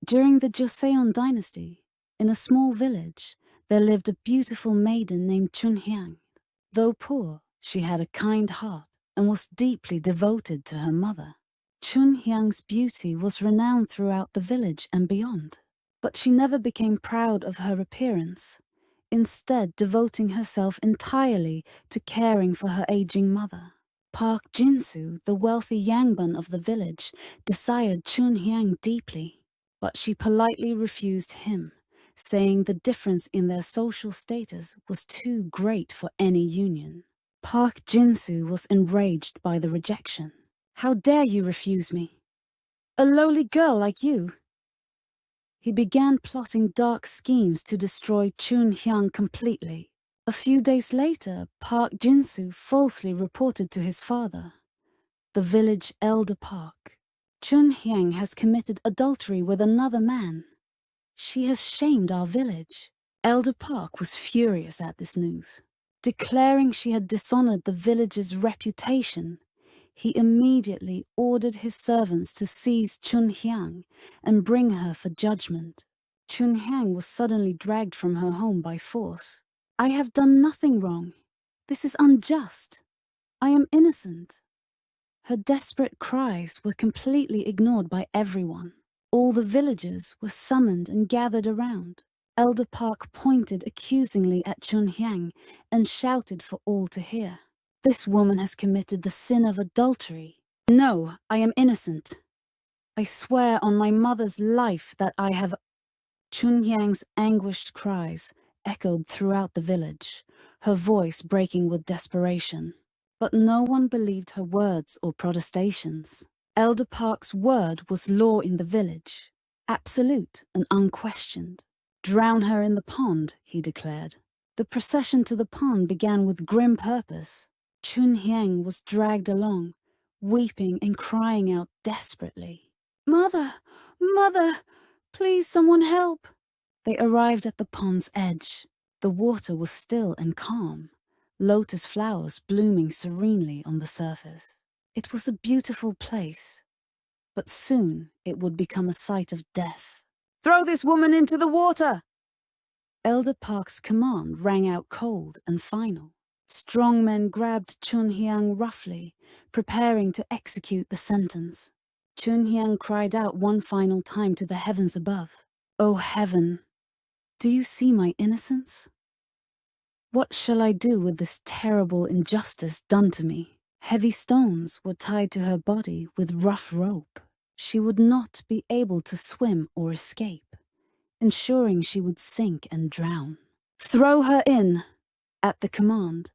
During the Joseon Dynasty, in a small village, there lived a beautiful maiden named Chun-hyang. Though poor, she had a kind heart and was deeply devoted to her mother. Chun-hyang's beauty was renowned throughout the village and beyond, but she never became proud of her appearance, instead devoting herself entirely to caring for her aging mother. Park Jin-soo, the wealthy yangbun of the village, desired Chun-hyang deeply, but she politely refused him, saying the difference in their social status was too great for any union. Park Jin-soo was enraged by the rejection. "How dare you refuse me? A lowly girl like you!" He began plotting dark schemes to destroy Chun-hyang completely. A few days later, Park Jin-soo falsely reported to his father, the village elder Park. "Chun-hyang has committed adultery with another man. She has shamed our village." Elder Park was furious at this news. Declaring she had dishonored the village's reputation, he immediately ordered his servants to seize Chun-hyang and bring her for judgment. Chun-hyang was suddenly dragged from her home by force. "I have done nothing wrong. This is unjust. I am innocent." Her desperate cries were completely ignored by everyone. All the villagers were summoned and gathered around. Elder Park pointed accusingly at Chun-hyang and shouted for all to hear. "This woman has committed the sin of adultery. No, I am innocent. I swear on my mother's life that I have..." Chun-hyang's anguished cries echoed throughout the village, her voice breaking with desperation. But no one believed her words or protestations. Elder Park's word was law in the village, absolute and unquestioned. "Drown her in the pond," he declared. The procession to the pond began with grim purpose. Chun-hyang was dragged along, weeping and crying out desperately. "Mother! Mother! Please, someone help!" They arrived at the pond's edge. The water was still and calm, lotus flowers blooming serenely on the surface. It was a beautiful place, but soon it would become a site of death. "Throw this woman into the water!" Elder Park's command rang out cold and final. Strong men grabbed Chun-hyang roughly, preparing to execute the sentence. Chun-hyang cried out one final time to the heavens above. "O heaven, do you see my innocence? What shall I do with this terrible injustice done to me?" Heavy stones were tied to her body with rough rope. She would not be able to swim or escape, ensuring she would sink and drown. "Throw her in!" At the command,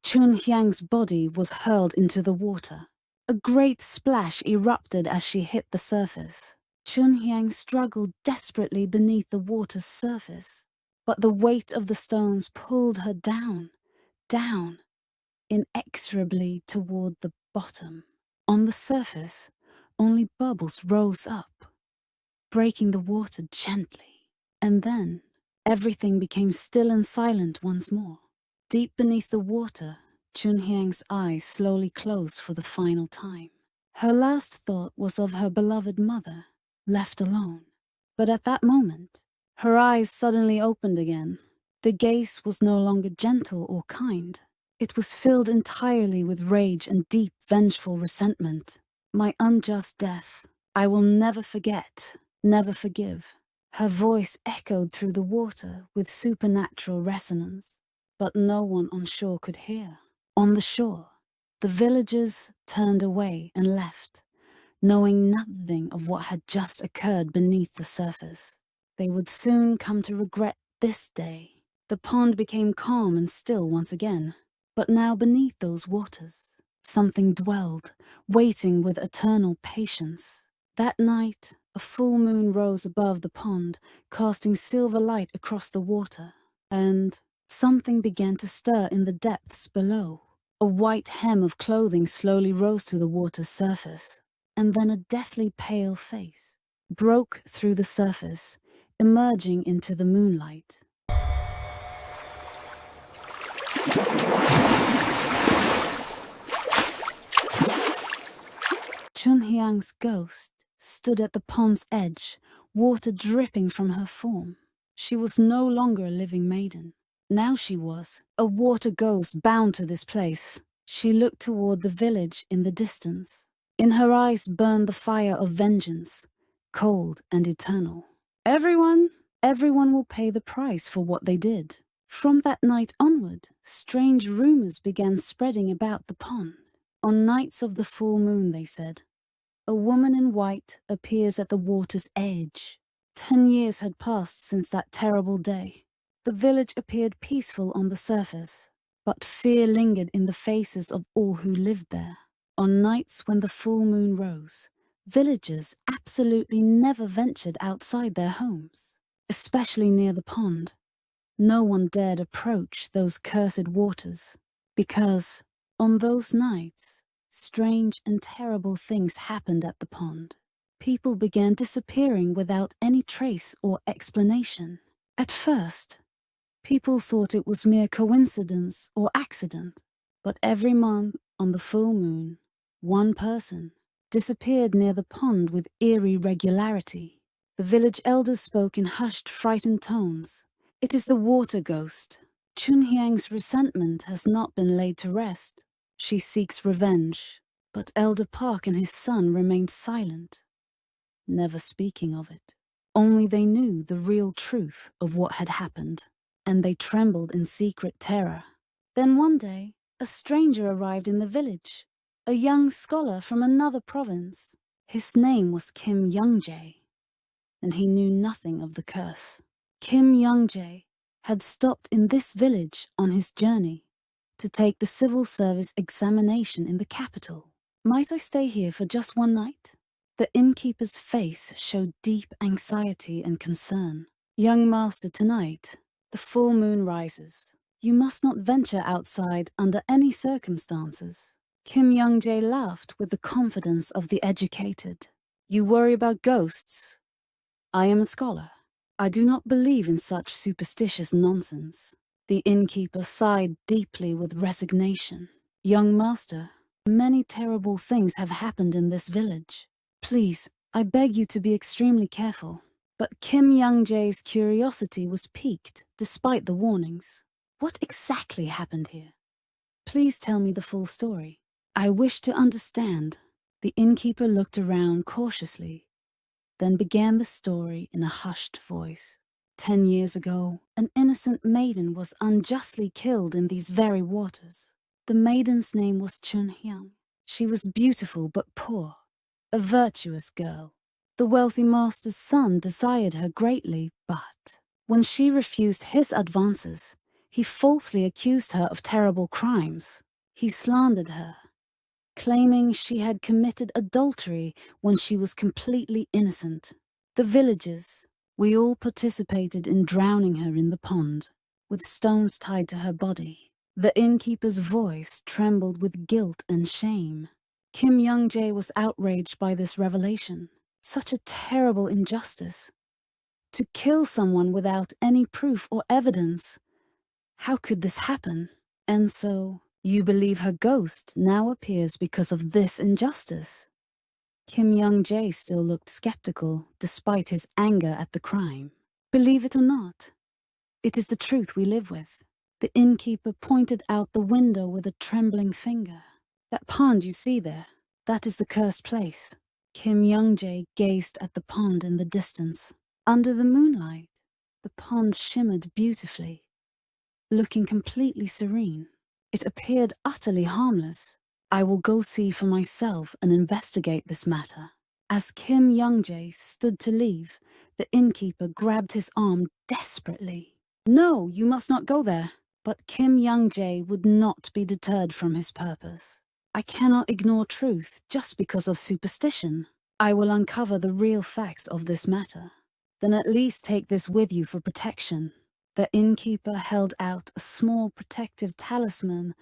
Chun-hyang's body was hurled into the water. A great splash erupted as she hit the surface. Chun-hyang struggled desperately beneath the water's surface, but the weight of the stones pulled her down, inexorably toward the bottom. On the surface, only bubbles rose up, breaking the water gently. And then, everything became still and silent once more. Deep beneath the water, Chun-hyang's eyes slowly closed for the final time. Her last thought was of her beloved mother, left alone. But at that moment, her eyes suddenly opened again. The gaze was no longer gentle or kind. It was filled entirely with rage and deep, vengeful resentment. "My unjust death, I will never forget, never forgive." Her voice echoed through the water with supernatural resonance, but no one on shore could hear. On the shore, the villagers turned away and left, knowing nothing of what had just occurred beneath the surface. They would soon come to regret this day. The pond became calm and still once again, but now beneath those waters, something dwelled, waiting with eternal patience. That night, a full moon rose above the pond, casting silver light across the water, and something began to stir in the depths below. A white hem of clothing slowly rose to the water's surface, and then a deathly pale face broke through the surface, emerging into the moonlight. Chun-hyang's ghost stood at the pond's edge, water dripping from her form. She was no longer a living maiden. Now she was a water ghost bound to this place. She looked toward the village in the distance. In her eyes burned the fire of vengeance, cold and eternal. Everyone will pay the price for what they did. From that night onward, strange rumors began spreading about the pond. On nights of the full moon, they said, a woman in white appears at the water's edge. 10 years had passed since that terrible day. The village appeared peaceful on the surface, but fear lingered in the faces of all who lived there. On nights when the full moon rose, villagers absolutely never ventured outside their homes, especially near the pond. No one dared approach those cursed waters, because on those nights, strange and terrible things happened at the pond. People began disappearing without any trace or explanation. At first, people thought it was mere coincidence or accident, but every month on the full moon, one person disappeared near the pond with eerie regularity. The village elders spoke in hushed, frightened tones. It is the water ghost. Chun-hyang's resentment has not been laid to rest. She seeks revenge, but Elder Park and his son remained silent, never speaking of it. Only they knew the real truth of what had happened, and they trembled in secret terror. Then one day, a stranger arrived in the village, a young scholar from another province. His name was Kim Young-jae, and he knew nothing of the curse. Kim Young-jae had stopped in this village on his journey to take the civil service examination in the capital. Might I stay here for just one night? The innkeeper's face showed deep anxiety and concern. Young master, tonight, the full moon rises. You must not venture outside under any circumstances. Kim Young-jae laughed with the confidence of the educated. You worry about ghosts? I am a scholar. I do not believe in such superstitious nonsense. The innkeeper sighed deeply with resignation. Young master, many terrible things have happened in this village. Please, I beg you to be extremely careful. But Kim Young-jae's curiosity was piqued despite the warnings. What exactly happened here? Please tell me the full story. I wish to understand. The innkeeper looked around cautiously, then began the story in a hushed voice. 10 years ago, an innocent maiden was unjustly killed in these very waters. The maiden's name was Chun-hyang. She was beautiful but poor, a virtuous girl. The wealthy master's son desired her greatly, but when she refused his advances, he falsely accused her of terrible crimes. He slandered her, claiming she had committed adultery when she was completely innocent. The villagers, we all participated in drowning her in the pond, with stones tied to her body. The innkeeper's voice trembled with guilt and shame. Kim Young-jae was outraged by this revelation. Such a terrible injustice. To kill someone without any proof or evidence. How could this happen? And so, you believe her ghost now appears because of this injustice? Kim Young-jae still looked skeptical despite his anger at the crime. Believe it or not, it is the truth we live with. The innkeeper pointed out the window with a trembling finger. That pond you see there, that is the cursed place. Kim Young-jae gazed at the pond in the distance. Under the moonlight, the pond shimmered beautifully, looking completely serene. It appeared utterly harmless. I will go see for myself and investigate this matter. As Kim Young-jae stood to leave, the innkeeper grabbed his arm desperately. No, you must not go there. But Kim Young-jae would not be deterred from his purpose. I cannot ignore truth just because of superstition. I will uncover the real facts of this matter. Then at least take this with you for protection. The innkeeper held out a small protective talisman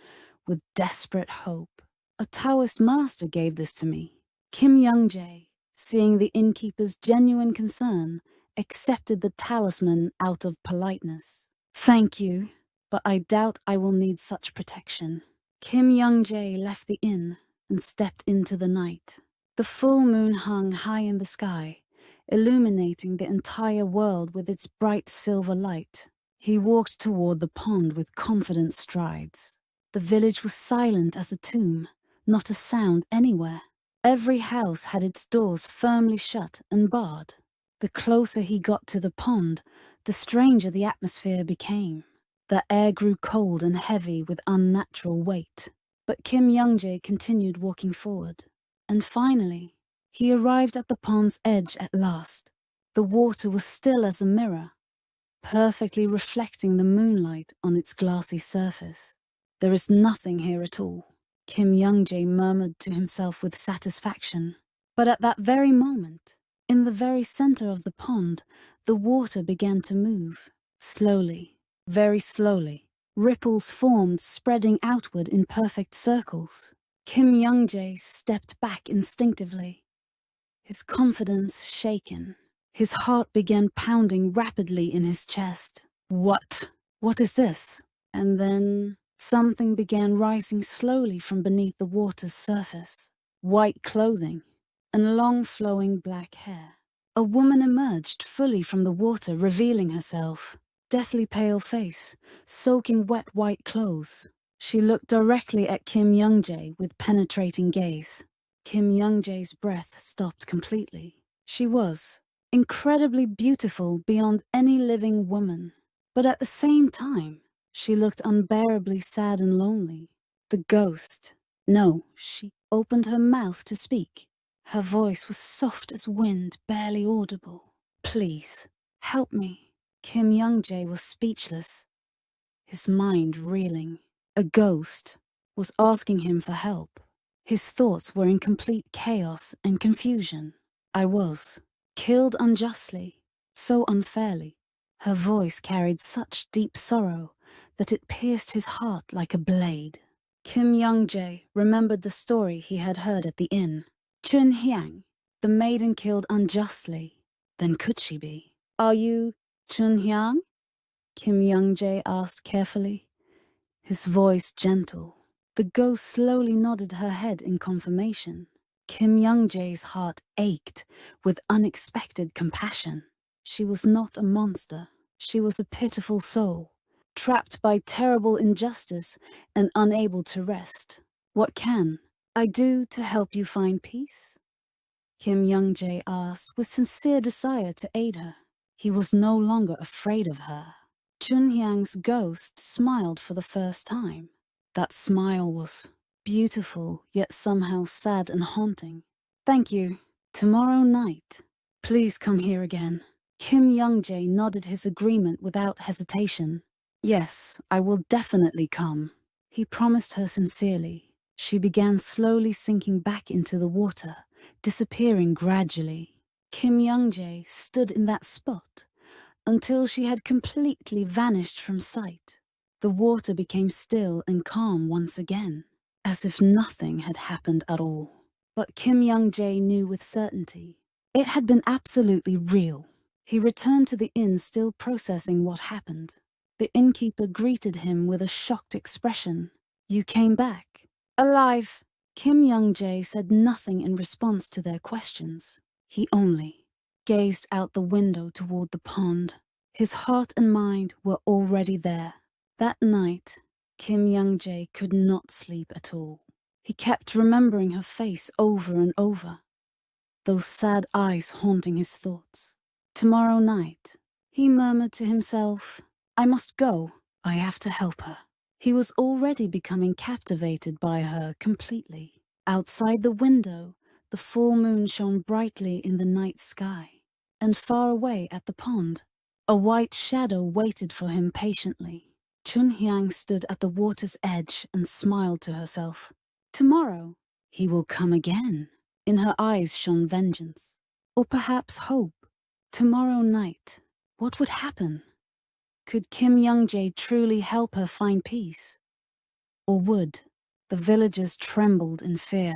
with desperate hope. A Taoist master gave this to me. Kim Young-jae, seeing the innkeeper's genuine concern, accepted the talisman out of politeness. Thank you, but I doubt I will need such protection. Kim Young-jae left the inn and stepped into the night. The full moon hung high in the sky, illuminating the entire world with its bright silver light. He walked toward the pond with confident strides. The village was silent as a tomb, not a sound anywhere. Every house had its doors firmly shut and barred. The closer he got to the pond, the stranger the atmosphere became. The air grew cold and heavy with unnatural weight. But Kim Young-jae continued walking forward. And finally, he arrived at the pond's edge at last. The water was still as a mirror, perfectly reflecting the moonlight on its glassy surface. There is nothing here at all, Kim Young-jae murmured to himself with satisfaction. But at that very moment, in the very center of the pond, the water began to move. Slowly, very slowly. Ripples formed, spreading outward in perfect circles. Kim Young-jae stepped back instinctively, his confidence shaken. His heart began pounding rapidly in his chest. What? What is this? And then something began rising slowly from beneath the water's surface. White clothing and long flowing black hair. A woman emerged fully from the water, revealing herself. Deathly pale face, soaking wet white clothes. She looked directly at Kim Young-jae with penetrating gaze. Kim Young-jae's breath stopped completely. She was incredibly beautiful beyond any living woman. But at the same time, she looked unbearably sad and lonely. The ghost. No, she opened her mouth to speak. Her voice was soft as wind, barely audible. Please, help me. Kim Young-jae was speechless, his mind reeling. A ghost was asking him for help. His thoughts were in complete chaos and confusion. I was killed unjustly, so unfairly. Her voice carried such deep sorrow that it pierced his heart like a blade. Kim Young-jae remembered the story he had heard at the inn. Chun-hyang, the maiden killed unjustly. Then could she be? Are you Chun-hyang? Kim Young-jae asked carefully, his voice gentle. The ghost slowly nodded her head in confirmation. Kim Young-jae's heart ached with unexpected compassion. She was not a monster. She was a pitiful soul, trapped by terrible injustice and unable to rest. What can I do to help you find peace? Kim Young-jae asked with sincere desire to aid her. He was no longer afraid of her. Chun-hyang's ghost smiled for the first time. That smile was beautiful, yet somehow sad and haunting. Thank you. Tomorrow night, please come here again. Kim Young-jae nodded his agreement without hesitation. Yes, I will definitely come. He promised her sincerely. She began slowly sinking back into the water, disappearing gradually. Kim Young-jae stood in that spot until she had completely vanished from sight. The water became still and calm once again, as if nothing had happened at all. But Kim Young-jae knew with certainty. It had been absolutely real. He returned to the inn still processing what happened. The innkeeper greeted him with a shocked expression. You came back. Alive. Kim Young-jae said nothing in response to their questions. He only gazed out the window toward the pond. His heart and mind were already there. That night, Kim Young-jae could not sleep at all. He kept remembering her face over and over, those sad eyes haunting his thoughts. Tomorrow night, he murmured to himself, I must go. I have to help her. He was already becoming captivated by her completely. Outside the window, the full moon shone brightly in the night sky, and far away at the pond, a white shadow waited for him patiently. Chun-hyang stood at the water's edge and smiled to herself. Tomorrow, he will come again. In her eyes shone vengeance, or perhaps hope. Tomorrow night, what would happen? Could Kim Young-jae truly help her find peace? Or would? The villagers trembled in fear.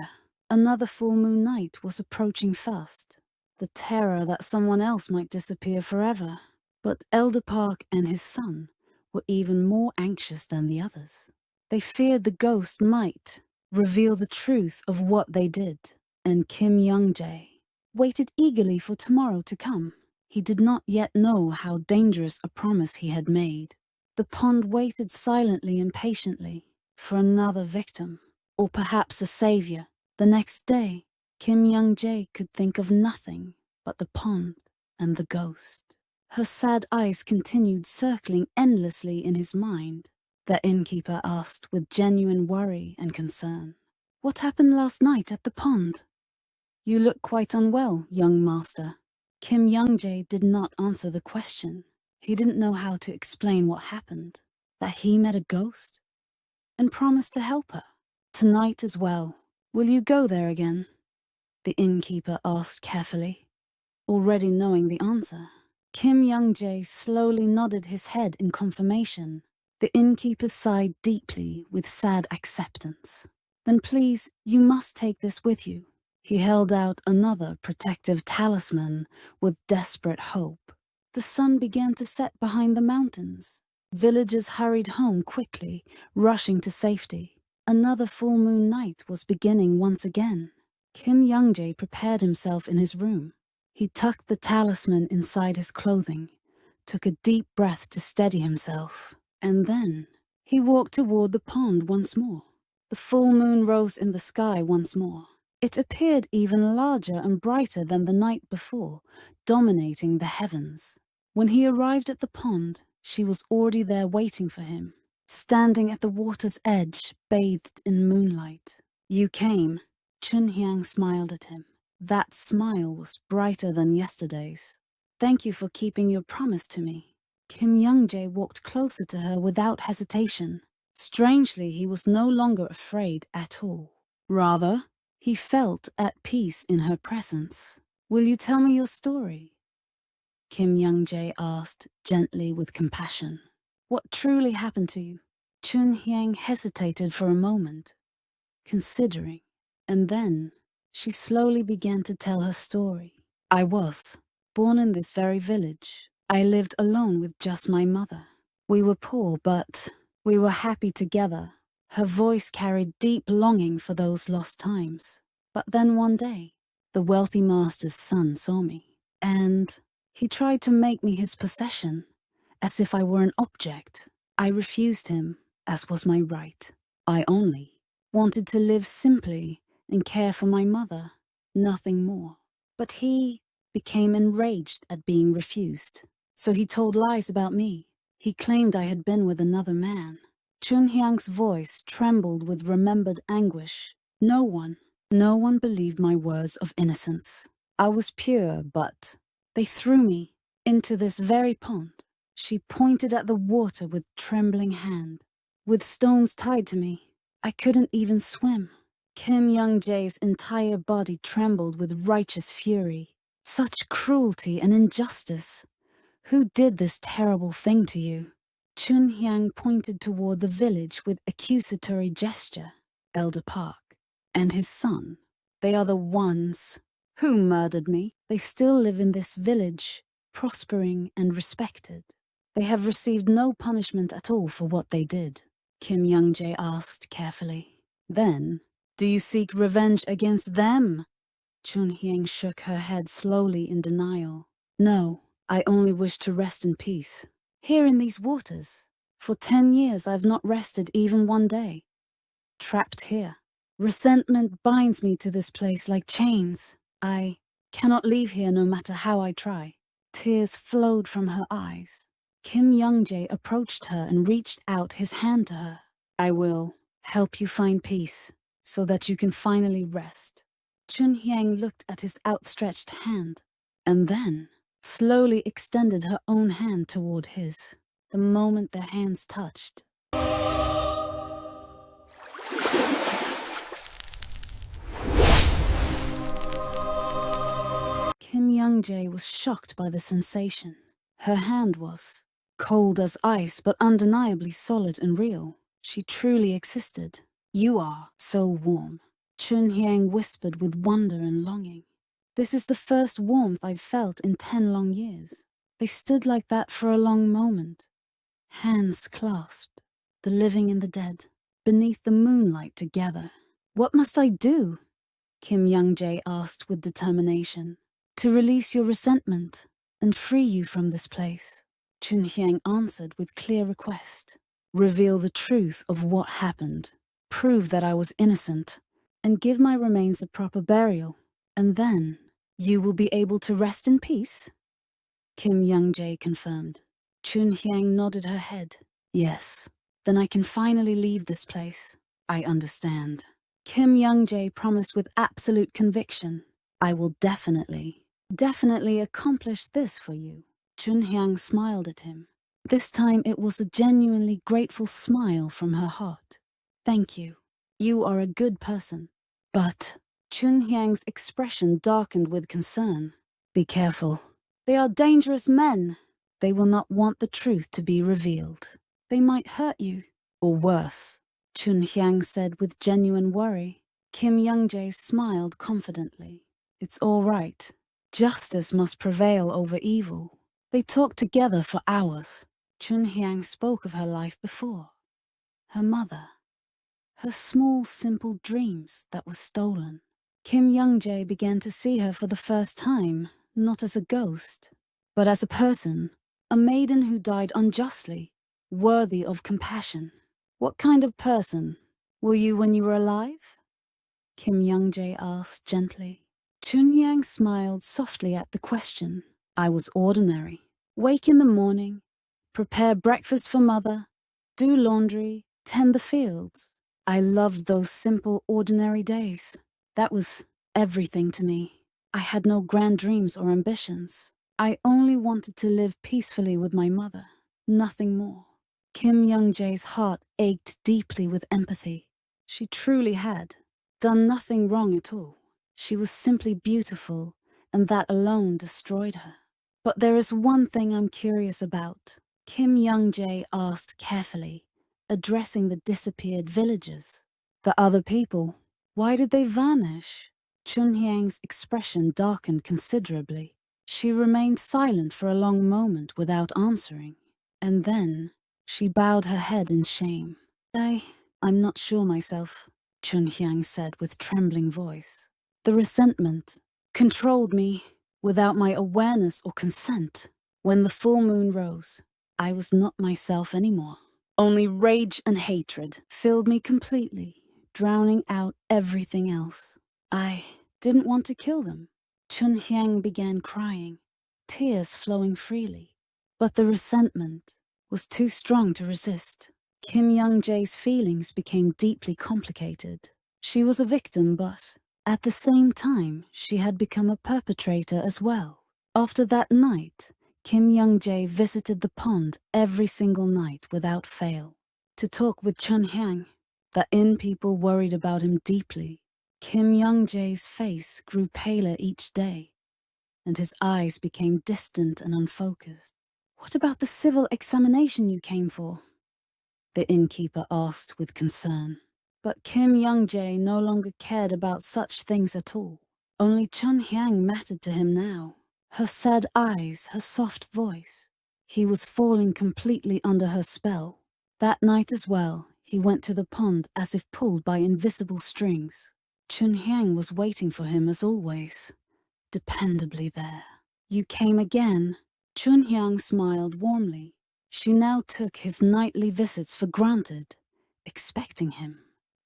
Another full moon night was approaching fast. The terror that someone else might disappear forever. But Elder Park and his son were even more anxious than the others. They feared the ghost might reveal the truth of what they did, and Kim Young-jae waited eagerly for tomorrow to come. He did not yet know how dangerous a promise he had made. The pond waited silently and patiently for another victim, or perhaps a savior. The next day, Kim Young-jae could think of nothing but the pond and the ghost. Her sad eyes continued circling endlessly in his mind. The innkeeper asked with genuine worry and concern, "What happened last night at the pond?" "You look quite unwell, young master." Kim Young-jae did not answer the question. He didn't know how to explain what happened, that he met a ghost and promised to help her. "Tonight as well. Will you go there again?" the innkeeper asked carefully, already knowing the answer. Kim Young-jae slowly nodded his head in confirmation. The innkeeper sighed deeply with sad acceptance. "Then please, you must take this with you." He held out another protective talisman with desperate hope. The sun began to set behind the mountains. Villagers hurried home quickly, rushing to safety. Another full moon night was beginning once again. Kim Young-jae prepared himself in his room. He tucked the talisman inside his clothing, took a deep breath to steady himself, and then he walked toward the pond once more. The full moon rose in the sky once more. It appeared even larger and brighter than the night before, dominating the heavens. When he arrived at the pond, she was already there waiting for him, standing at the water's edge, bathed in moonlight. "You came." Chun-hyang smiled at him. That smile was brighter than yesterday's. "Thank you for keeping your promise to me." Kim Young-jae walked closer to her without hesitation. Strangely, he was no longer afraid at all. Rather, he felt at peace in her presence. "Will you tell me your story?" Kim Young-jae asked, gently with compassion. "What truly happened to you?" Chun-hyang hesitated for a moment, considering, and then she slowly began to tell her story. "I was born in this very village. I lived alone with just my mother. We were poor, but we were happy together." Her voice carried deep longing for those lost times. "But then one day, the wealthy master's son saw me, and he tried to make me his possession, as if I were an object. I refused him, as was my right. I only wanted to live simply and care for my mother, nothing more. But he became enraged at being refused, so he told lies about me. He claimed I had been with another man." Chun-hyang's voice trembled with remembered anguish. No one believed my words of innocence. I was pure, but they threw me into this very pond. She pointed at the water with trembling hand. "With stones tied to me, I couldn't even swim." Kim Young-jae's entire body trembled with righteous fury. Such cruelty and injustice. Who did this terrible thing to you? Chun-hyang pointed toward the village with accusatory gesture. "Elder Park and his son, they are the ones who murdered me. They still live in this village, prospering and respected. They have received no punishment at all for what they did." Kim Young-jae asked carefully. "Then, do you seek revenge against them?" Chun-hyang shook her head slowly in denial. "No, I only wish to rest in peace. Here in these waters. For 10 years I've not rested even one day. Trapped here. Resentment binds me to this place like chains. I cannot leave here no matter how I try." Tears flowed from her eyes. Kim Young-jae approached her and reached out his hand to her. "I will help you find peace, so that you can finally rest." Chun-hyang looked at his outstretched hand, and then slowly extended her own hand toward his. The moment their hands touched, Kim Young-jae was shocked by the sensation. Her hand was cold as ice, but undeniably solid and real. She truly existed. "You are so warm," Chun-hyang whispered with wonder and longing. "This is the first warmth I've felt in 10 long years." They stood like that for a long moment, hands clasped, the living and the dead, beneath the moonlight together. "What must I do?" Kim Young-jae asked with determination. To release your resentment and free you from this place. Chun-hyang answered with clear request. Reveal the truth of what happened. Prove that I was innocent, and give my remains a proper burial. And then, you will be able to rest in peace? Kim Young-jae confirmed. Chun-hyang nodded her head. Yes. Then I can finally leave this place. I understand. Kim Young-jae promised with absolute conviction. I will definitely accomplish this for you. Chun-hyang smiled at him. This time it was a genuinely grateful smile from her heart. Thank you. You are a good person. But Chun-hyang's expression darkened with concern. Be careful. They are dangerous men. They will not want the truth to be revealed. They might hurt you, or worse. Chun-hyang said with genuine worry. Kim Young-jae smiled confidently. It's all right. Justice must prevail over evil. They talked together for hours. Chun-hyang spoke of her life before. Her mother. Her small, simple dreams that were stolen. Kim Young-jae began to see her for the first time, not as a ghost, but as a person, a maiden who died unjustly, worthy of compassion. What kind of person were you when you were alive? Kim Young-jae asked gently. Chun-hyang smiled softly at the question. I was ordinary. Wake in the morning, prepare breakfast for mother, do laundry, tend the fields. I loved those simple, ordinary days. That was everything to me. I had no grand dreams or ambitions. I only wanted to live peacefully with my mother, nothing more. Kim Young-jae's heart ached deeply with empathy. She truly had done nothing wrong at all. She was simply beautiful, and that alone destroyed her. But there is one thing I'm curious about, Kim Young-jae asked carefully, addressing the disappeared villagers. The other people, why did they vanish? Chun-hyang's expression darkened considerably. She remained silent for a long moment without answering, and then she bowed her head in shame. I'm not sure myself, Chun-hyang said with trembling voice. The resentment controlled me without my awareness or consent. When the full moon rose, I was not myself anymore. Only rage and hatred filled me completely, drowning out everything else. I didn't want to kill them. Chun-hyang began crying, tears flowing freely. But the resentment was too strong to resist. Kim Young-jae's feelings became deeply complicated. She was a victim, but at the same time, she had become a perpetrator as well. After that night, Kim Young-jae visited the pond every single night without fail to talk with Chun-hyang. The inn people worried about him deeply. Kim Young-jae's face grew paler each day, and his eyes became distant and unfocused. What about the civil examination you came for? The innkeeper asked with concern. But Kim Young-jae no longer cared about such things at all. Only Chun-hyang mattered to him now. Her sad eyes, her soft voice. He was falling completely under her spell. That night as well, he went to the pond as if pulled by invisible strings. Chun-hyang was waiting for him as always, dependably there. You came again. Chun-hyang smiled warmly. She now took his nightly visits for granted, expecting him.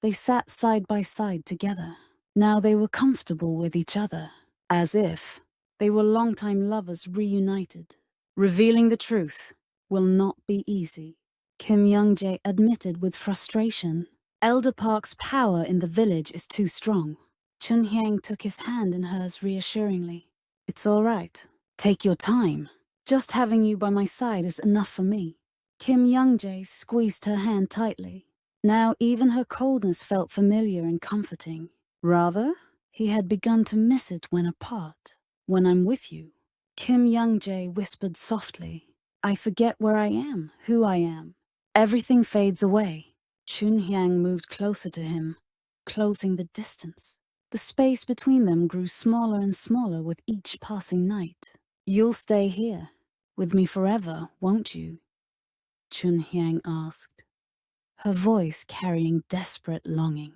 They sat side by side together. Now they were comfortable with each other, as if they were longtime lovers reunited. Revealing the truth will not be easy, Kim Young-jae admitted with frustration. Elder Park's power in the village is too strong. Chun-hyang took his hand in hers reassuringly. It's all right. Take your time. Just having you by my side is enough for me. Kim Young-jae squeezed her hand tightly. Now even her coldness felt familiar and comforting. Rather, he had begun to miss it when apart. When I'm with you, Kim Young-jae whispered softly. I forget where I am, who I am. Everything fades away. Chun-hyang moved closer to him, closing the distance. The space between them grew smaller and smaller with each passing night. You'll stay here, with me forever, won't you? Chun-hyang asked, her voice carrying desperate longing.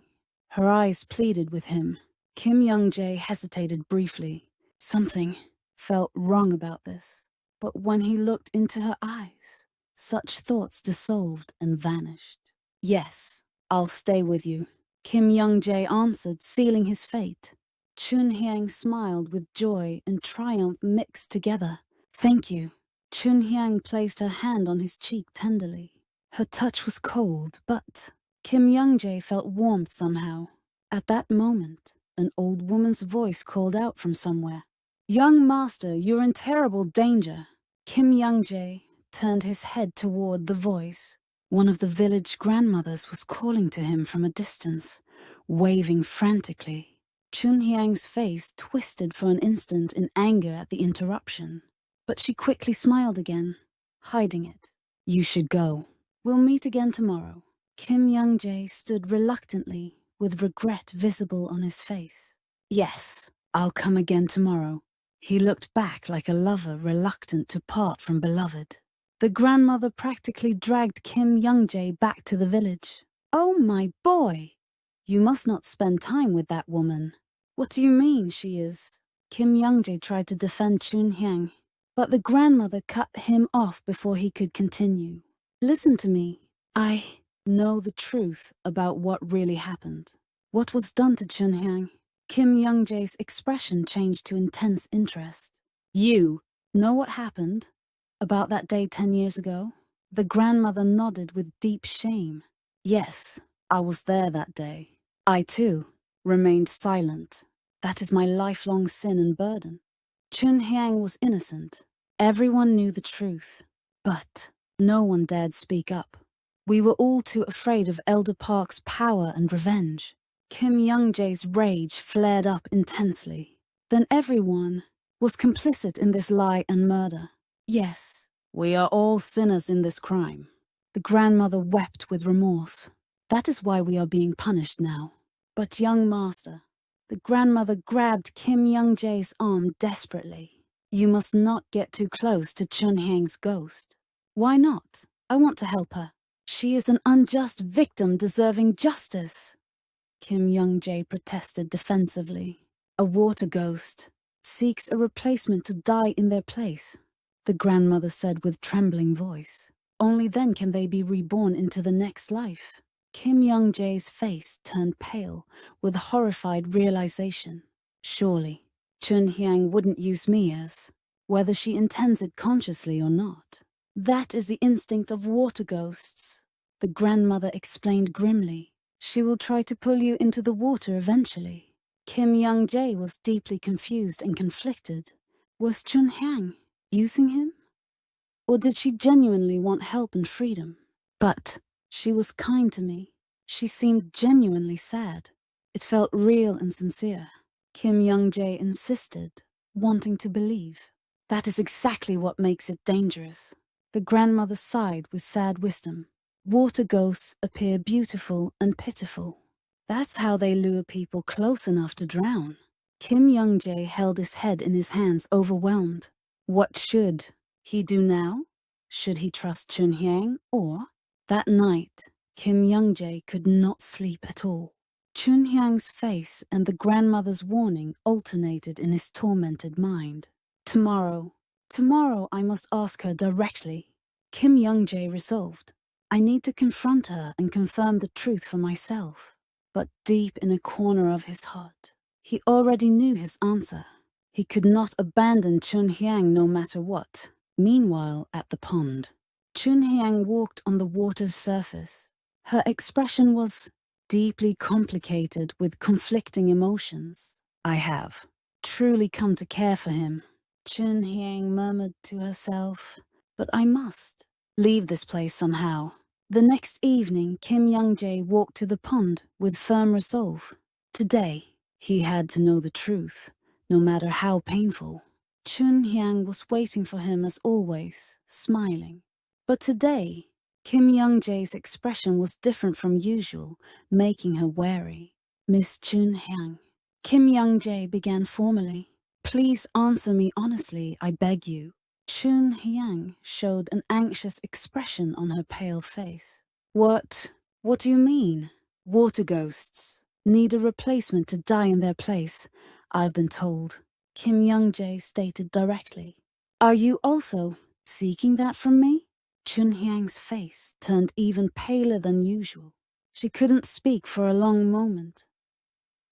Her eyes pleaded with him. Kim Young-jae hesitated briefly. Something felt wrong about this. But when he looked into her eyes, such thoughts dissolved and vanished. Yes, I'll stay with you, Kim Young-jae answered, sealing his fate. Chun-hyang smiled with joy and triumph mixed together. Thank you. Chun-hyang placed her hand on his cheek tenderly. Her touch was cold, but Kim Young-jae felt warmth somehow. At that moment, an old woman's voice called out from somewhere. Young master, you're in terrible danger. Kim Young-jae turned his head toward the voice. One of the village grandmothers was calling to him from a distance, waving frantically. Chun-hyang's face twisted for an instant in anger at the interruption, but she quickly smiled again, hiding it. You should go. We'll meet again tomorrow. Kim Young-jae stood reluctantly, with regret visible on his face. Yes, I'll come again tomorrow. He looked back like a lover reluctant to part from beloved. The grandmother practically dragged Kim Young-jae back to the village. Oh my boy! You must not spend time with that woman. What do you mean she is? Kim Young-jae tried to defend Chun-hyang, but the grandmother cut him off before he could continue. Listen to me. I know the truth about what really happened. What was done to Chun-hyang? Kim Young-jae's expression changed to intense interest. You know what happened? About that day 10 years ago? The grandmother nodded with deep shame. Yes, I was there that day. I, too, remained silent. That is my lifelong sin and burden. Chun-hyang was innocent. Everyone knew the truth. But no one dared speak up. We were all too afraid of Elder Park's power and revenge. Kim Young-jae's rage flared up intensely. Then everyone was complicit in this lie and murder. Yes, we are all sinners in this crime. The grandmother wept with remorse. That is why we are being punished now. But young master, the grandmother grabbed Kim Young-jae's arm desperately. You must not get too close to Chun-hyang's ghost. Why not? I want to help her. She is an unjust victim deserving justice. Kim Young-jae protested defensively. A water ghost seeks a replacement to die in their place, the grandmother said with trembling voice. Only then can they be reborn into the next life. Kim Young-jae's face turned pale with horrified realization. Surely, Chun-hyang wouldn't use me as, whether she intends it consciously or not. That is the instinct of water ghosts, the grandmother explained grimly. She will try to pull you into the water eventually. Kim Young-jae was deeply confused and conflicted. Was Chun-hyang using him? Or did she genuinely want help and freedom? But she was kind to me. She seemed genuinely sad. It felt real and sincere. Kim Young-jae insisted, wanting to believe. That is exactly what makes it dangerous. The grandmother sighed with sad wisdom. Water ghosts appear beautiful and pitiful. That's how they lure people close enough to drown. Kim Young-jae held his head in his hands, overwhelmed. What should he do now? Should he trust Chun-hyang or? That night, Kim Young-jae could not sleep at all. Chun-hyang's face and the grandmother's warning alternated in his tormented mind. Tomorrow I must ask her directly. Kim Young-jae resolved. I need to confront her and confirm the truth for myself. But deep in a corner of his heart, he already knew his answer. He could not abandon Chun-hyang no matter what. Meanwhile, at the pond, Chun-hyang walked on the water's surface. Her expression was deeply complicated with conflicting emotions. I have truly come to care for him, Chun-hyang murmured to herself. But I must leave this place somehow. The next evening, Kim Young-jae walked to the pond with firm resolve. Today, he had to know the truth, no matter how painful. Chun-hyang was waiting for him as always, smiling. But today, Kim Young-jae's expression was different from usual, making her wary. Miss Chun-hyang, Kim Young-jae began formally. Please answer me honestly, I beg you. Chun-hyang showed an anxious expression on her pale face. What do you mean? Water ghosts. need a replacement to die in their place, I've been told, Kim Young-jae stated directly. Are you also seeking that from me? Chun-hyang's face turned even paler than usual. She couldn't speak for a long moment,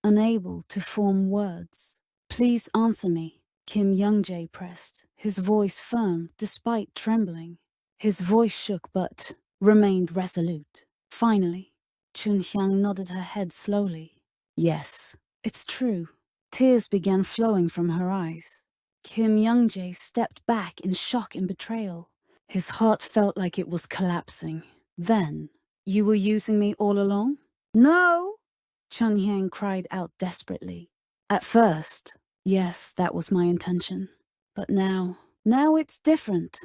unable to form words. Please answer me, Kim Young-jae pressed, his voice firm despite trembling. His voice shook but remained resolute. Finally, Chun-hyang nodded her head slowly. Yes, it's true. Tears began flowing from her eyes. Kim Young-jae stepped back in shock and betrayal. His heart felt like it was collapsing. Then, you were using me all along? No! Chun-hyang cried out desperately. At first, yes, that was my intention. But now it's different.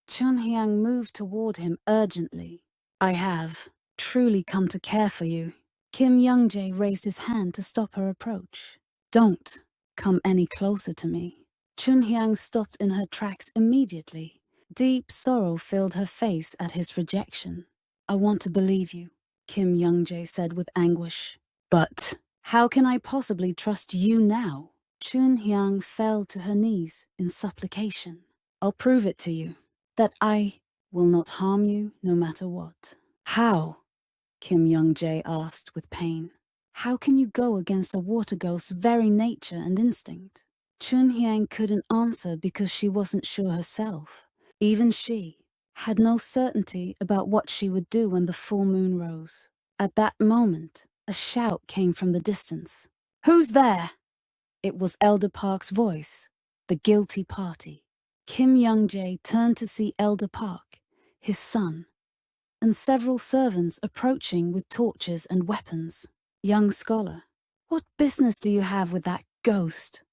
Chun-hyang moved toward him urgently. I have truly come to care for you. Kim Young-jae raised his hand to stop her approach. Don't come any closer to me. Chun-hyang stopped in her tracks immediately. Deep sorrow filled her face at his rejection. I want to believe you, Kim Young-jae said with anguish. But how can I possibly trust you now? Chun-hyang fell to her knees in supplication. I'll prove it to you, that I will not harm you no matter what. How? Kim Young-jae asked with pain. How can you go against a water ghost's very nature and instinct? Chun-hyang couldn't answer because she wasn't sure herself. Even she had no certainty about what she would do when the full moon rose. At that moment, a shout came from the distance. Who's there? It was Elder Park's voice, the guilty party. Kim Young-jae turned to see Elder Park, his son, and several servants approaching with torches and weapons. Young scholar, what business do you have with that ghost?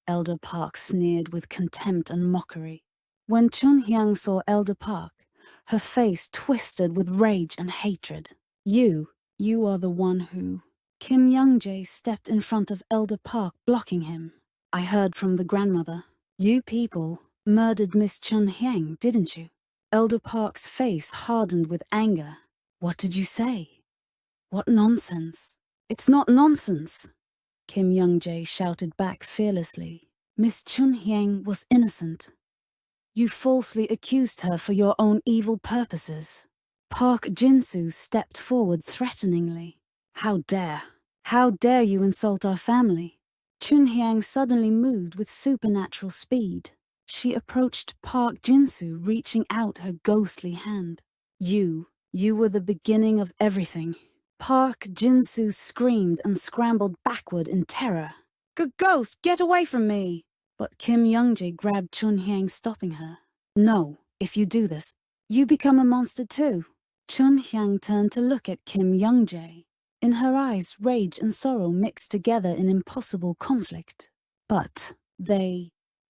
Elder Park sneered with contempt and mockery. When Chun-hyang saw Elder Park, her face twisted with rage and hatred. You are the one who... Kim Young-jae stepped in front of Elder Park, blocking him. I heard from the grandmother. You people murdered Miss Chun-hyang, didn't you? Elder Park's face hardened with anger. What did you say? What nonsense. It's not nonsense, Kim Young-jae shouted back fearlessly. Miss Chun-hyang was innocent. You falsely accused her for your own evil purposes. Park Jin-soo stepped forward threateningly. How dare you insult our family? Chun-hyang suddenly moved with supernatural speed. She approached Park Jin-soo, reaching out her ghostly hand. You were the beginning of everything. Park Jin-soo screamed and scrambled backward in terror. Ghost, get away from me! But Kim Young-jae grabbed Chun-hyang, stopping her. No, if you do this, you become a monster too. Chun-hyang turned to look at Kim Young-jae. In her eyes, rage and sorrow mixed together in impossible conflict. But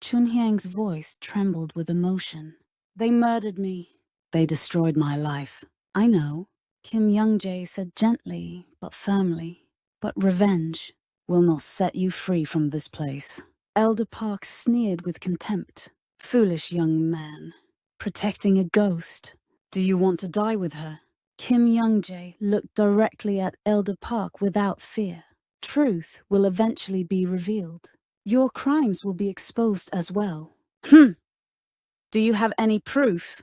Chun-hyang's voice trembled with emotion. They murdered me. They destroyed my life. I know, Kim Young-jae said gently but firmly. But revenge will not set you free from this place. Elder Park sneered with contempt. Foolish young man. Protecting a ghost. Do you want to die with her? Kim Young-jae looked directly at Elder Park without fear. Truth will eventually be revealed. Your crimes will be exposed as well. Do you have any proof?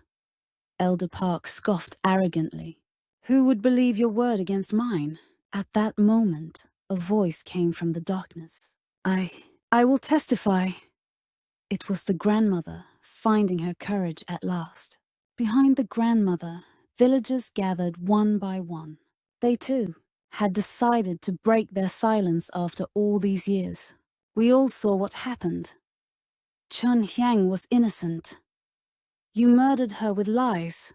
Elder Park scoffed arrogantly. Who would believe your word against mine? At that moment, a voice came from the darkness. I will testify. It was the grandmother, finding her courage at last. Behind the grandmother, villagers gathered one by one. They too had decided to break their silence after all these years. We all saw what happened. Chun-hyang was innocent. You murdered her with lies.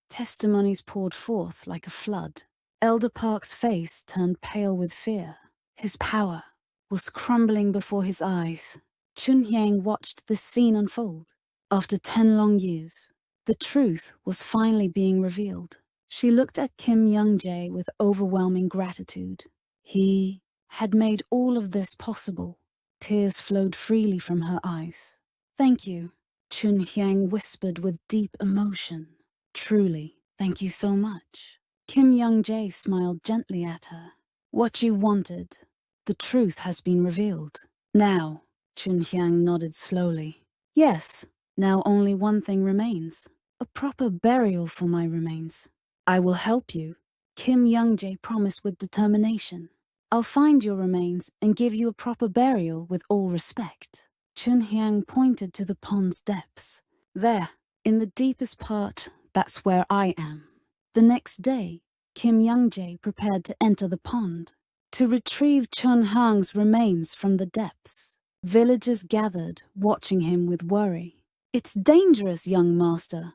Testimonies poured forth like a flood. Elder Park's face turned pale with fear. His power was crumbling before his eyes. Chun-hyang watched this scene unfold. After 10 long years, the truth was finally being revealed. She looked at Kim Young-jae with overwhelming gratitude. He had made all of this possible. Tears flowed freely from her eyes. Thank you, Chun-hyang whispered with deep emotion. Truly, thank you so much. Kim Young-jae smiled gently at her. What you wanted. The truth has been revealed. Now, Chun-hyang nodded slowly. Yes, now only one thing remains. A proper burial for my remains. I will help you, Kim Young-jae promised with determination. I'll find your remains and give you a proper burial with all respect. Chun-hyang pointed to the pond's depths. There, in the deepest part, that's where I am. The next day, Kim Young-jae prepared to enter the pond, to retrieve Chun-hyang's remains from the depths. Villagers gathered, watching him with worry. It's dangerous, young master.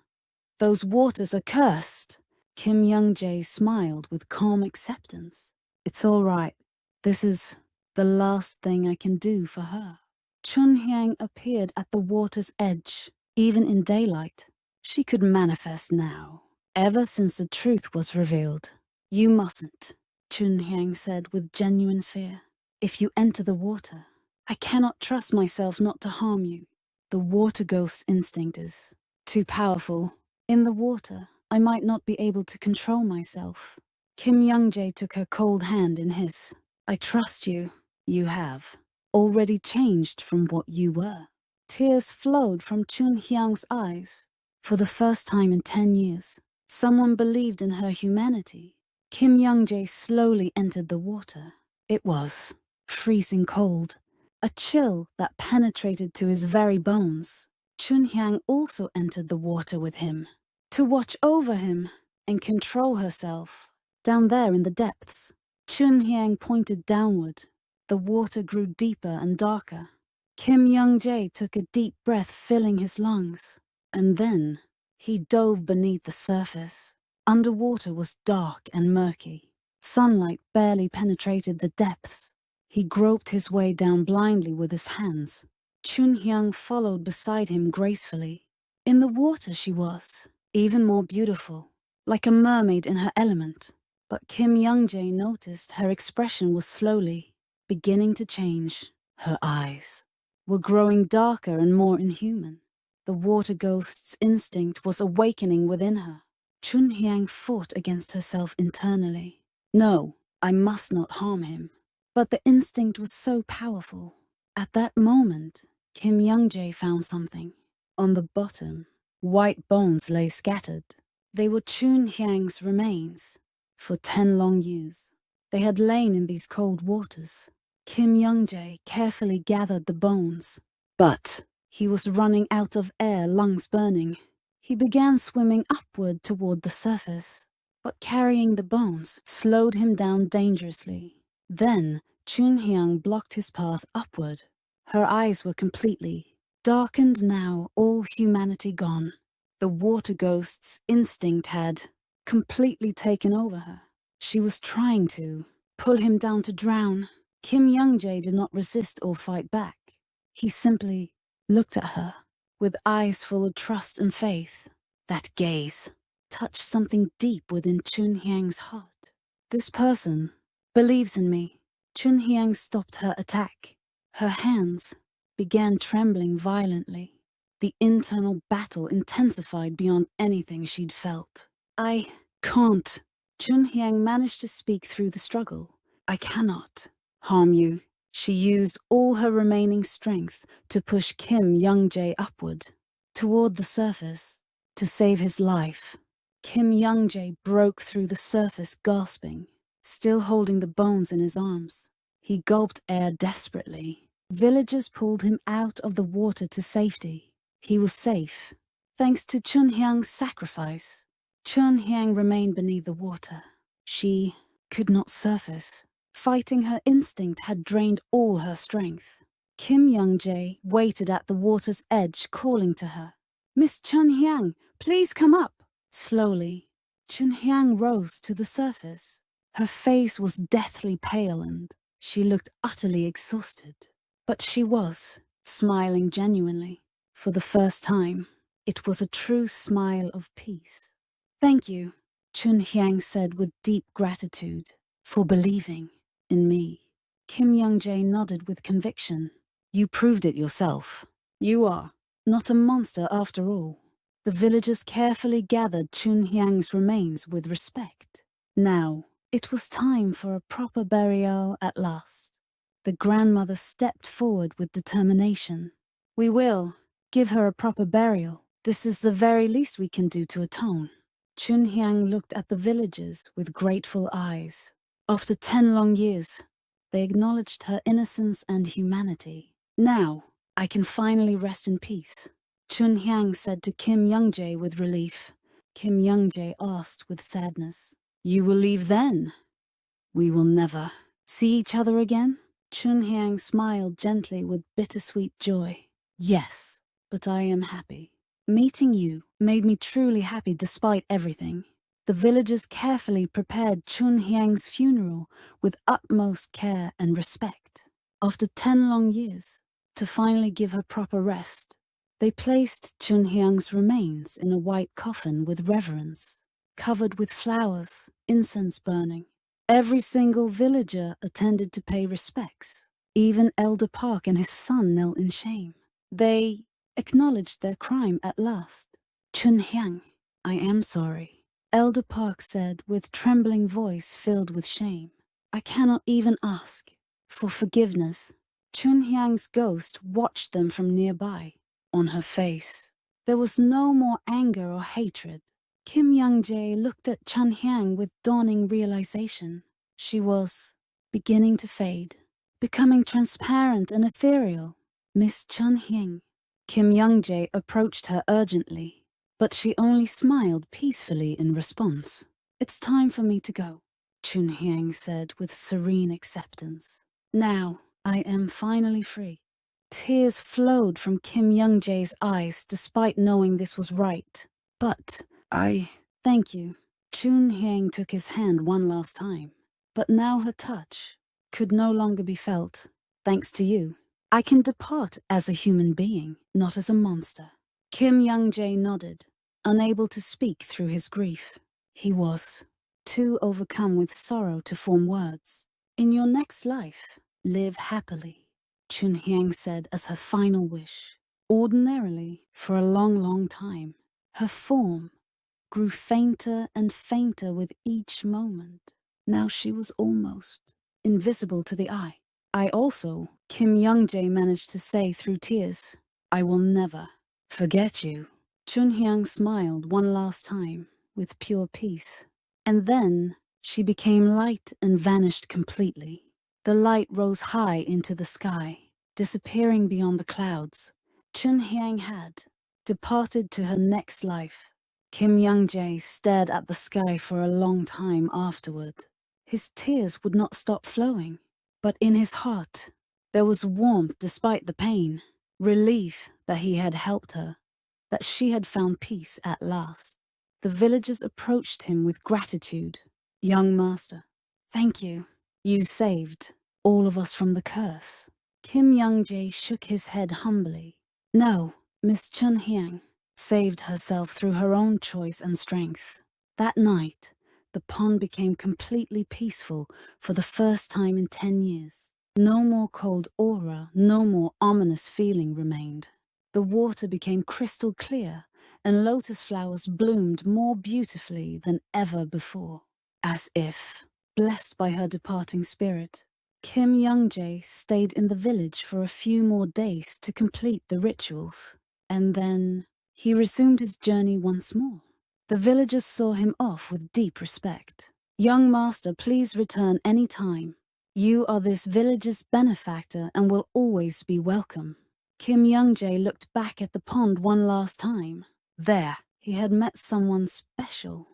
Those waters are cursed. Kim Young-jae smiled with calm acceptance. It's all right. This is the last thing I can do for her. Chun-hyang appeared at the water's edge, even in daylight. She could manifest now, ever since the truth was revealed. You mustn't, Chun-hyang said with genuine fear. If you enter the water, I cannot trust myself not to harm you. The water ghost instinct is too powerful. In the water, I might not be able to control myself. Kim Young-jae took her cold hand in his. I trust you. You have already changed from what you were. Tears flowed from Chun-hyang's eyes. For the first time in 10 years, someone believed in her humanity. Kim Young-jae slowly entered the water. It was freezing cold, a chill that penetrated to his very bones. Chun-hyang also entered the water with him, to watch over him and control herself. Down there in the depths, Chun-hyang pointed downward. The water grew deeper and darker. Kim Young-jae took a deep breath, filling his lungs. And then, he dove beneath the surface. Underwater was dark and murky. Sunlight barely penetrated the depths. He groped his way down blindly with his hands. Chun-hyang followed beside him gracefully. In the water she was, even more beautiful, like a mermaid in her element. But Kim Young-jae noticed her expression was slowly beginning to change. Her eyes were growing darker and more inhuman. The water ghost's instinct was awakening within her. Chun-hyang fought against herself internally. No, I must not harm him. But the instinct was so powerful. At that moment, Kim Young-jae found something. On the bottom, white bones lay scattered. They were Chun-hyang's remains. For 10 long years, they had lain in these cold waters. Kim Young-jae carefully gathered the bones. But he was running out of air, lungs burning. He began swimming upward toward the surface. But carrying the bones slowed him down dangerously. Then, Chun-hyang blocked his path upward. Her eyes were completely darkened now, all humanity gone. The water ghost's instinct had completely taken over her. She was trying to pull him down to drown. Kim Young-jae did not resist or fight back. He simply looked at her with eyes full of trust and faith. That gaze touched something deep within Chun-hyang's heart. This person believes in me. Chun-hyang stopped her attack. Her hands began trembling violently. The internal battle intensified beyond anything she'd felt. I can't. Chun-hyang managed to speak through the struggle. I cannot harm you. She used all her remaining strength to push Kim Young-jae upward, toward the surface, to save his life. Kim Young-jae broke through the surface gasping, still holding the bones in his arms. He gulped air desperately. Villagers pulled him out of the water to safety. He was safe, thanks to Chun-hyang's sacrifice. Chun-hyang remained beneath the water. She could not surface. Fighting her instinct had drained all her strength. Kim Young-jae waited at the water's edge, calling to her. Miss Chun-hyang, please come up. Slowly, Chun-hyang rose to the surface. Her face was deathly pale and she looked utterly exhausted. But she was smiling genuinely. For the first time, it was a true smile of peace. Thank you, Chun-hyang said with deep gratitude, for believing in me. Kim Young-jae nodded with conviction. You proved it yourself. You are not a monster after all. The villagers carefully gathered Chun-hyang's remains with respect. Now, It was time for a proper burial at last. The grandmother stepped forward with determination. We will give her a proper burial. This is the very least we can do to atone. Chun-hyang looked at the villagers with grateful eyes. After 10 long years, they acknowledged her innocence and humanity. Now, I can finally rest in peace, Chun-hyang said to Kim Young-jae with relief. Kim Young-jae asked with sadness, "You will leave then? We will never see each other again?" Chun-hyang smiled gently with bittersweet joy. "Yes, but I am happy. Meeting you made me truly happy despite everything." The villagers carefully prepared Chun-hyang's funeral with utmost care and respect. After 10 long years, to finally give her proper rest, they placed Chun-hyang's remains in a white coffin with reverence, covered with flowers, incense burning. Every single villager attended to pay respects. Even Elder Park and his son knelt in shame. They acknowledged their crime at last. "Chun-hyang, I am sorry," Elder Park said with trembling voice filled with shame. "I cannot even ask for forgiveness." Chun-hyang's ghost watched them from nearby. On her face, there was no more anger or hatred. Kim Young-jae looked at Chun-hyang with dawning realization. She was beginning to fade, becoming transparent and ethereal. "Miss Chun-hyang." Kim Young-jae approached her urgently, but she only smiled peacefully in response. "It's time for me to go," Chun-hyang said with serene acceptance. "Now I am finally free." Tears flowed from Kim Young-jae's eyes despite knowing this was right. "But thank you." Chun-hyang took his hand one last time, but now her touch could no longer be felt. "Thanks to you, I can depart as a human being, not as a monster." Kim Young-jae nodded, unable to speak through his grief. He was too overcome with sorrow to form words. "In your next life, live happily," Chun-hyang said as her final wish. Ordinarily, for a long, long time, her form grew fainter and fainter with each moment. Now she was almost invisible to the eye. "I also," Kim Young-jae managed to say through tears, "I will never forget you." Chun-hyang smiled one last time with pure peace. And then she became light and vanished completely. The light rose high into the sky, disappearing beyond the clouds. Chun-hyang had departed to her next life. Kim Young-jae stared at the sky for a long time afterward. His tears would not stop flowing, but in his heart there was warmth despite the pain, relief that he had helped her, that she had found peace at last. The villagers approached him with gratitude. "Young master, thank you. You saved all of us from the curse." Kim Young-jae shook his head humbly. "No, Miss Chun-hyang saved herself through her own choice and strength." That night, the pond became completely peaceful for the first time in 10 years. No more cold aura, no more ominous feeling remained. The water became crystal clear, and lotus flowers bloomed more beautifully than ever before. As if blessed by her departing spirit, Kim Young-jae stayed in the village for a few more days to complete the rituals, and then he resumed his journey once more. The villagers saw him off with deep respect. "Young master, please return any time. You are this village's benefactor and will always be welcome." Kim Young-jae looked back at the pond one last time. There, he had met someone special,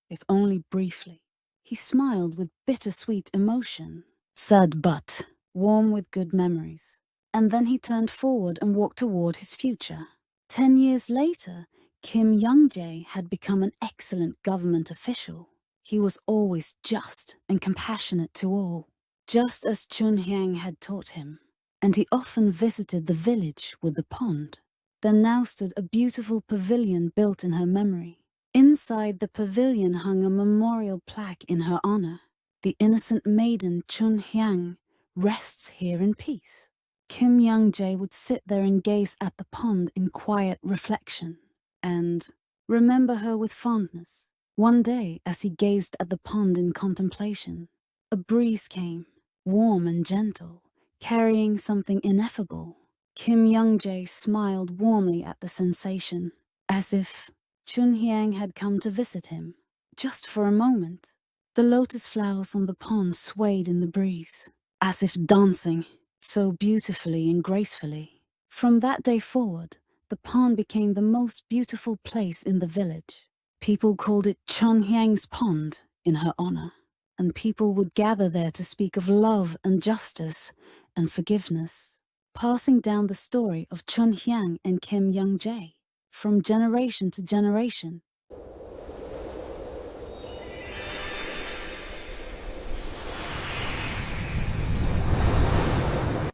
if only briefly. He smiled with bittersweet emotion, sad but warm with good memories. And then he turned forward and walked toward his future. 10 years later, Kim Young-jae had become an excellent government official. He was always just and compassionate to all, just as Chun-hyang had taught him. And he often visited the village with the pond. There now stood a beautiful pavilion built in her memory. Inside the pavilion hung a memorial plaque in her honor. "The innocent maiden Chun-hyang rests here in peace." Kim Young-jae would sit there and gaze at the pond in quiet reflection, and remember her with fondness. One day, as he gazed at the pond in contemplation, a breeze came, warm and gentle, carrying something ineffable. Kim Young-jae smiled warmly at the sensation, as if Chun-hyang had come to visit him. Just for a moment, the lotus flowers on the pond swayed in the breeze, as if dancing, so beautifully and gracefully. From that day forward, the pond became the most beautiful place in the village. People called it Chun-hyang's pond in her honor, and people would gather there to speak of love and justice and forgiveness, passing down the story of Chun-hyang and Kim Young-jae from generation to generation.